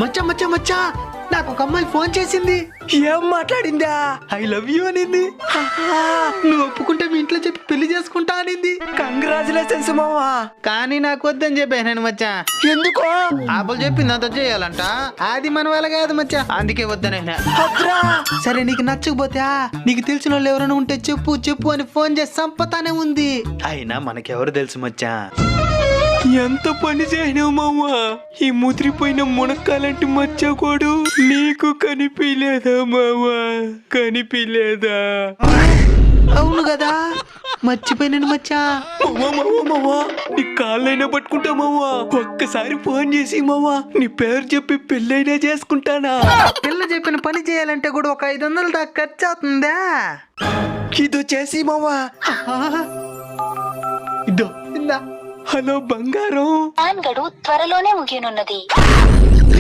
మచ్చా మచ్చా మచ్చా నాకు ఒక అమ్మాయి ఫోన్ చేసింది. ఏం మాట్లాడిందా? ఐ లవ్ యూ అనింది. నువ్వు ఒప్పుకుంటే మీ ఇంట్లో చెప్పి పెళ్లి చేసుకుంటా అనింది. కంగ్రాచులేషన్స్ మావా. కానీ నాకు వద్దని చెప్పాను మచ్చా. ఎందుకో? ఆపలు చెప్పింది అంత చేయాలంట, అది మన వల్ల కాదు మచ్చా, అందుకే వద్దనైనా. సరే నీకు నచ్చకపోతే నీకు తెలిసిన వాళ్ళు ఎవరైనా ఉంటే చెప్పు చెప్పు అని ఫోన్ చేసి సంపతానే ఉంది. అయినా మనకెవరు తెలుసు మచ్చా. ఎంత పని చేయనావు మావా. ఈ ముదిరిపోయిన మునక్కాలంటి మచ్చకోడు నీకు కనిపించలేదా మావా? కనిపించలేదా? అవును కదా, మర్చిపోయినాను మచ్చా. మావా నీ కాళ్ళైనా పట్టుకుంటా మావా. ఒక్కసారి ఫోన్ చేసి మావా నీ పేరు చెప్పి పెళ్ళైనా చేసుకుంటానా? పిల్ల చెప్పిన పని చేయాలంటే కూడా ఒక 500 దాకా ఖర్చు అవుతుందా? ఇదో చేసి మావా. ఇదో హలో బంగారం. గడువు త్వరలోనే ముగియనున్నది.